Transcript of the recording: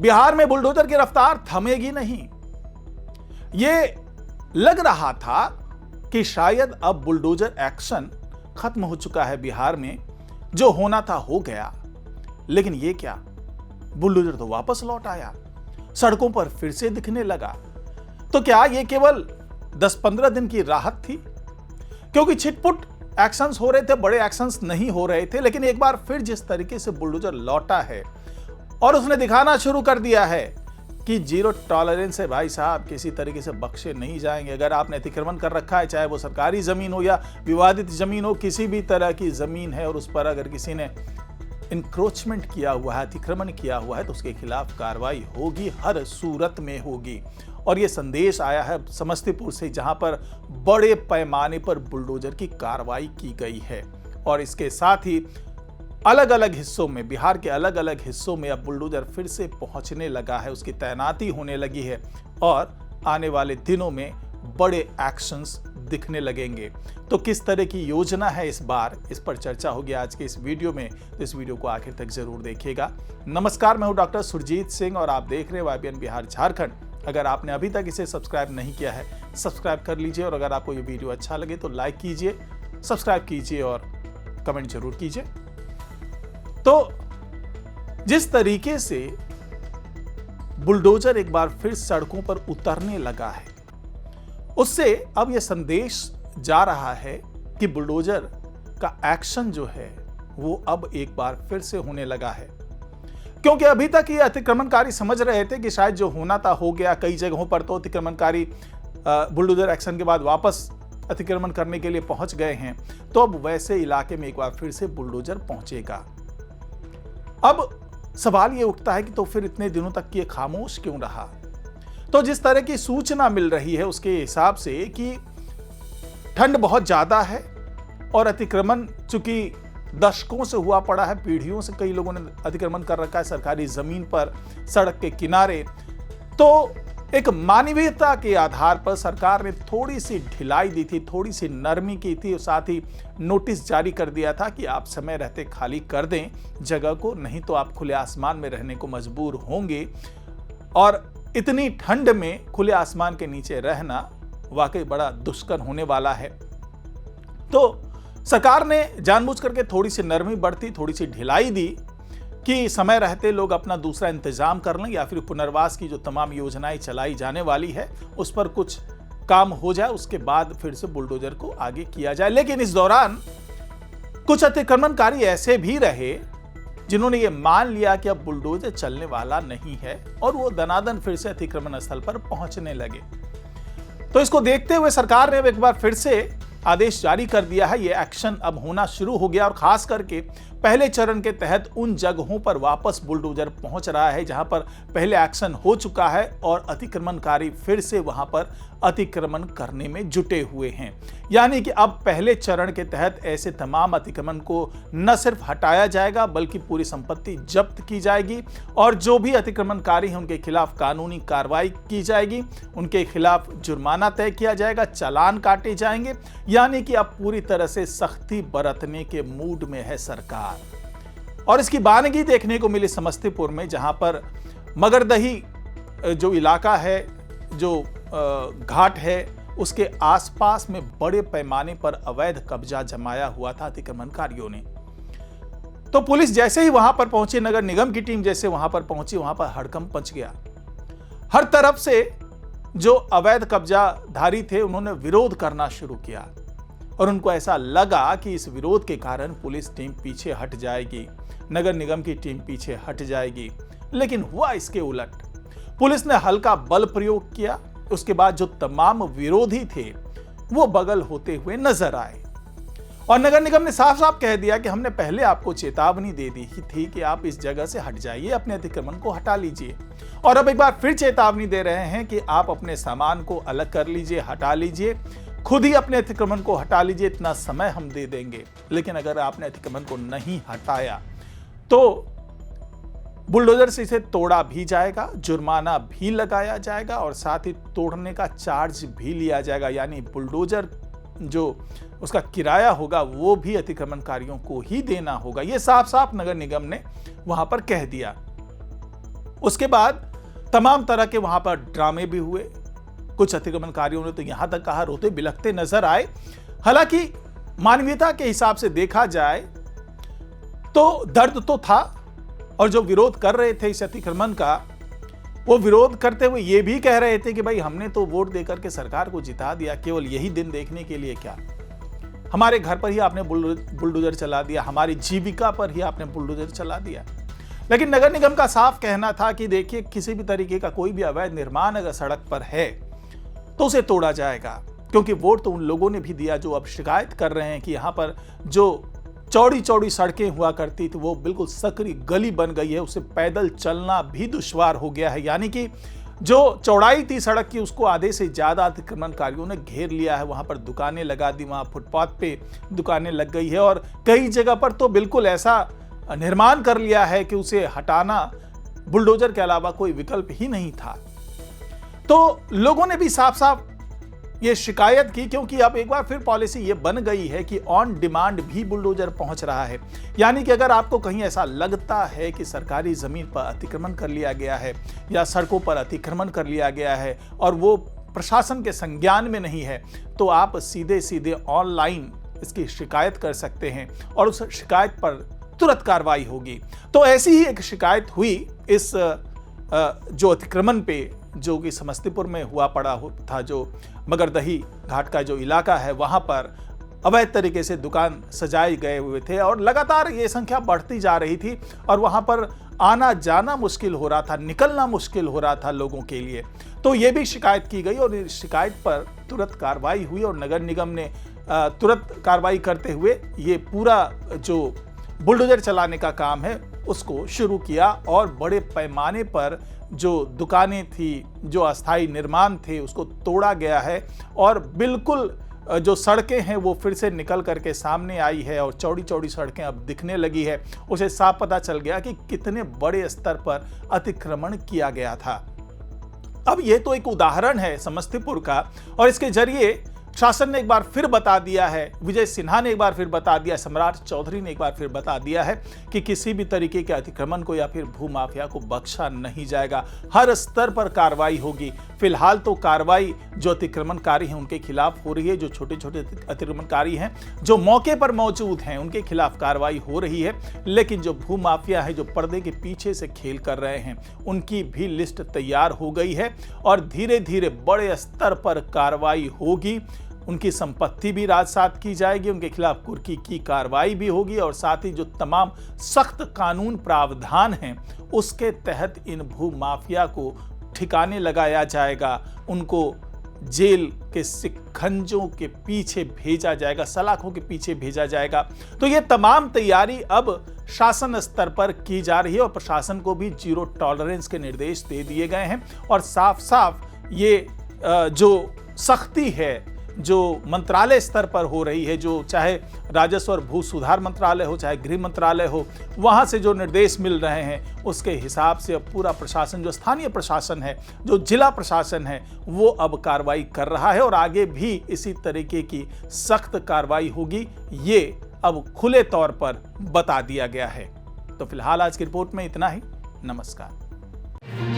बिहार में बुलडोजर की रफ्तार थमेगी नहीं। यह लग रहा था कि शायद अब बुलडोजर एक्शन खत्म हो चुका है बिहार में, जो होना था हो गया। लेकिन यह क्या, बुलडोजर तो वापस लौट आया, सड़कों पर फिर से दिखने लगा। तो क्या यह केवल 10-15 दिन की राहत थी? क्योंकि छिटपुट एक्शंस हो रहे थे, बड़े एक्शंस नहीं हो रहे थे। लेकिन एक बार फिर जिस तरीके से बुलडोजर लौटा है और उसने दिखाना शुरू कर दिया है कि जीरो टॉलरेंस है भाई साहब, किसी तरीके से बख्शे नहीं जाएंगे। अगर आपने अतिक्रमण कर रखा है, चाहे वो सरकारी जमीन हो या विवादित जमीन हो, किसी भी तरह की जमीन है और उस पर अगर किसी ने इंक्रोचमेंट किया हुआ है, अतिक्रमण किया हुआ है, तो उसके खिलाफ कार्रवाई होगी, हर सूरत में होगी। और ये संदेश आया है समस्तीपुर से, जहां पर बड़े पैमाने पर बुलडोजर की कार्रवाई की गई है। और इसके साथ ही अलग अलग हिस्सों में, बिहार के अलग अलग हिस्सों में अब बुलडोजर फिर से पहुंचने लगा है, उसकी तैनाती होने लगी है और आने वाले दिनों में बड़े एक्शंस दिखने लगेंगे। तो किस तरह की योजना है इस बार, इस पर चर्चा होगी आज के इस वीडियो में। तो इस वीडियो को आखिर तक जरूर देखिएगा। नमस्कार, मैं हूं डॉक्टर सुरजीत सिंह और आप देख रहे हैं YBN बिहार झारखंड। अगर आपने अभी तक इसे सब्सक्राइब नहीं किया है, सब्सक्राइब कर लीजिए। और अगर आपको ये वीडियो अच्छा लगे तो लाइक कीजिए, सब्सक्राइब कीजिए और कमेंट जरूर कीजिए। तो जिस तरीके से बुलडोजर एक बार फिर सड़कों पर उतरने लगा है, उससे अब यह संदेश जा रहा है कि बुलडोजर का एक्शन जो है वो अब एक बार फिर से होने लगा है। क्योंकि अभी तक ये अतिक्रमणकारी समझ रहे थे कि शायद जो होना था हो गया। कई जगहों पर तो अतिक्रमणकारी बुलडोजर एक्शन के बाद वापस अतिक्रमण करने के लिए पहुंच गए हैं। तो अब वैसे इलाके में एक बार फिर से बुलडोजर पहुंचेगा। अब सवाल ये उठता है कि तो फिर इतने दिनों तक ये खामोश क्यों रहा? तो जिस तरह की सूचना मिल रही है उसके हिसाब से कि ठंड बहुत ज्यादा है और अतिक्रमण चूंकि दशकों से हुआ पड़ा है, पीढ़ियों से कई लोगों ने अतिक्रमण कर रखा है सरकारी जमीन पर, सड़क के किनारे। तो एक मानवीयता के आधार पर सरकार ने थोड़ी सी ढिलाई दी थी, थोड़ी सी नरमी की थी और साथ ही नोटिस जारी कर दिया था कि आप समय रहते खाली कर दें जगह को, नहीं तो आप खुले आसमान में रहने को मजबूर होंगे। और इतनी ठंड में खुले आसमान के नीचे रहना वाकई बड़ा दुष्कर होने वाला है। तो सरकार ने जानबूझ करके थोड़ी सी नरमी बरती, थोड़ी सी ढिलाई दी कि समय रहते लोग अपना दूसरा इंतजाम कर लें या फिर पुनर्वास की जो तमाम योजनाएं चलाई जाने वाली है उस पर कुछ काम हो जाए, उसके बाद फिर से बुलडोजर को आगे किया जाए। लेकिन इस दौरान कुछ अतिक्रमणकारी ऐसे भी रहे जिन्होंने ये मान लिया कि अब बुलडोजर चलने वाला नहीं है और वो दनादन फिर से अतिक्रमण स्थल पर पहुंचने लगे। तो इसको देखते हुए सरकार ने एक बार फिर से आदेश जारी कर दिया है। ये एक्शन अब होना शुरू हो गया और खास करके पहले चरण के तहत उन जगहों पर वापस बुलडोजर पहुंच रहा है जहां पर पहले एक्शन हो चुका है और अतिक्रमणकारी फिर से वहां पर अतिक्रमण करने में जुटे हुए हैं। यानी कि अब पहले चरण के तहत ऐसे तमाम अतिक्रमण को न सिर्फ हटाया जाएगा बल्कि पूरी संपत्ति जब्त की जाएगी और जो भी अतिक्रमणकारी हैं उनके खिलाफ कानूनी कार्रवाई की जाएगी, उनके खिलाफ जुर्माना तय किया जाएगा, चालान काटे जाएंगे। यानी कि अब पूरी तरह से सख्ती बरतने के मूड में है सरकार। और इसकी बानगी देखने को मिली समस्तीपुर में, जहां पर मगरदही जो इलाका है, जो घाट है, उसके आसपास में बड़े पैमाने पर अवैध कब्जा जमाया हुआ था अतिक्रमणकारियों ने। तो पुलिस जैसे ही वहां पर पहुंची, नगर निगम की टीम जैसे वहां पर पहुंची, वहां पर हड़कंप मच गया। हर तरफ से जो अवैध कब्जाधारी थे उन्होंने विरोध करना शुरू किया और उनको ऐसा लगा कि इस विरोध के कारण पुलिस टीम पीछे हट जाएगी, नगर निगम की टीम पीछे हट जाएगी। लेकिन हुआ इसके उलट। पुलिस ने हल्का बल प्रयोग किया। उसके बाद जो तमाम विरोधी थे वो बगल होते हुए नजर आए और नगर निगम ने साफ साफ कह दिया कि हमने पहले आपको चेतावनी दे दी थी कि आप इस जगह से हट जाइए, अपने अतिक्रमण को हटा लीजिए। और अब एक बार फिर चेतावनी दे रहे हैं कि आप अपने सामान को अलग कर लीजिए, हटा लीजिए, खुद ही अपने अतिक्रमण को हटा लीजिए, इतना समय हम दे देंगे। लेकिन अगर आपने अतिक्रमण को नहीं हटाया तो बुलडोजर से इसे तोड़ा भी जाएगा, जुर्माना भी लगाया जाएगा और साथ ही तोड़ने का चार्ज भी लिया जाएगा। यानी बुलडोजर जो उसका किराया होगा वो भी अतिक्रमणकारियों को ही देना होगा। यह साफ साफ नगर निगम ने वहां पर कह दिया। उसके बाद तमाम तरह के वहां पर ड्रामे भी हुए। कुछ अतिक्रमणकारियों ने तो यहां तक कहा, रोते बिलखते नजर आए। हालांकि मानवीयता के हिसाब से देखा जाए तो दर्द तो था, और जो विरोध कर रहे थे इस अतिक्रमण का, वो विरोध करते हुए ये भी कह रहे थे कि भाई हमने तो वोट देकर के सरकार को जिता दिया, केवल यही दिन देखने के लिए क्या? हमारे घर पर ही आपने बुलडोजर चला दिया, हमारी जीविका पर ही आपने बुलडोजर चला दिया। लेकिन नगर निगम का साफ कहना था कि देखिए, किसी भी तरीके का कोई भी अवैध निर्माण अगर सड़क पर है तो उसे तोड़ा जाएगा, क्योंकि वोट तो उन लोगों ने भी दिया जो अब शिकायत कर रहे हैं कि यहाँ पर जो चौड़ी चौड़ी सड़कें हुआ करती थी वो बिल्कुल सकरी गली बन गई है, उसे पैदल चलना भी दुश्वार हो गया है। यानी कि जो चौड़ाई थी सड़क की, उसको आधे से ज्यादा अतिक्रमणकारियों ने घेर लिया है। वहां पर दुकानें लगा दी, वहां फुटपाथ पे दुकानें लग गई है, और कई जगह पर तो बिल्कुल ऐसा निर्माण कर लिया है कि उसे हटाना बुलडोजर के अलावा कोई विकल्प ही नहीं था। तो लोगों ने भी साफ साफ ये शिकायत की, क्योंकि अब एक बार फिर पॉलिसी ये बन गई है कि ऑन डिमांड भी बुलडोजर पहुंच रहा है। यानी कि अगर आपको कहीं ऐसा लगता है कि सरकारी जमीन पर अतिक्रमण कर लिया गया है या सड़कों पर अतिक्रमण कर लिया गया है और वो प्रशासन के संज्ञान में नहीं है, तो आप सीधे सीधे ऑनलाइन इसकी शिकायत कर सकते हैं और उस शिकायत पर तुरंत कार्रवाई होगी। तो ऐसी ही एक शिकायत हुई इस जो अतिक्रमण पे, जो कि समस्तीपुर में हुआ पड़ा था, जो मगरदही घाट का जो इलाका है, वहां पर अवैध तरीके से दुकान सजाए गए हुए थे और लगातार ये संख्या बढ़ती जा रही थी और वहां पर आना जाना मुश्किल हो रहा था, निकलना मुश्किल हो रहा था लोगों के लिए। तो ये भी शिकायत की गई और इस शिकायत पर तुरंत कार्रवाई हुई और नगर निगम ने तुरंत कार्रवाई करते हुए ये पूरा जो बुलडोजर चलाने का काम है उसको शुरू किया और बड़े पैमाने पर जो दुकानें थी, जो अस्थायी निर्माण थे, उसको तोड़ा गया है और बिल्कुल जो सड़कें हैं वो फिर से निकल करके सामने आई है और चौड़ी चौड़ी सड़कें अब दिखने लगी है। उसे साफ पता चल गया कि कितने बड़े स्तर पर अतिक्रमण किया गया था। अब ये तो एक उदाहरण है समस्तीपुर का, और इसके जरिए शासन ने एक बार फिर बता दिया है, विजय सिन्हा ने एक बार फिर बता दिया, सम्राट चौधरी ने एक बार फिर बता दिया है कि किसी भी तरीके के अतिक्रमण को या फिर भूमाफिया को बख्शा नहीं जाएगा। हर स्तर पर कार्रवाई होगी। फिलहाल तो कार्रवाई जो अतिक्रमणकारी हैं उनके खिलाफ हो रही है, जो छोटे छोटे अतिक्रमणकारी हैं जो मौके पर मौजूद हैं उनके खिलाफ कार्रवाई हो रही है, लेकिन जो भूमाफिया है, जो पर्दे के पीछे से खेल कर रहे हैं, उनकी भी लिस्ट तैयार हो गई है और धीरे धीरे बड़े स्तर पर कार्रवाई होगी। उनकी संपत्ति भी राजसात की जाएगी, उनके खिलाफ कुर्की की कार्रवाई भी होगी और साथ ही जो तमाम सख्त कानून प्रावधान हैं उसके तहत इन भूमाफिया को ठिकाने लगाया जाएगा, उनको जेल के शिकंजों के पीछे भेजा जाएगा, सलाखों के पीछे भेजा जाएगा। तो ये तमाम तैयारी अब शासन स्तर पर की जा रही है और प्रशासन को भी जीरो टॉलरेंस के निर्देश दे दिए गए हैं और साफ साफ ये जो सख्ती है जो मंत्रालय स्तर पर हो रही है, जो चाहे राजस्व और भू सुधार मंत्रालय हो, चाहे गृह मंत्रालय हो, वहां से जो निर्देश मिल रहे हैं उसके हिसाब से अब पूरा प्रशासन, जो स्थानीय प्रशासन है, जो जिला प्रशासन है, वो अब कार्रवाई कर रहा है और आगे भी इसी तरीके की सख्त कार्रवाई होगी, ये अब खुले तौर पर बता दिया गया है। तो फिलहाल आज की रिपोर्ट में इतना ही। नमस्कार।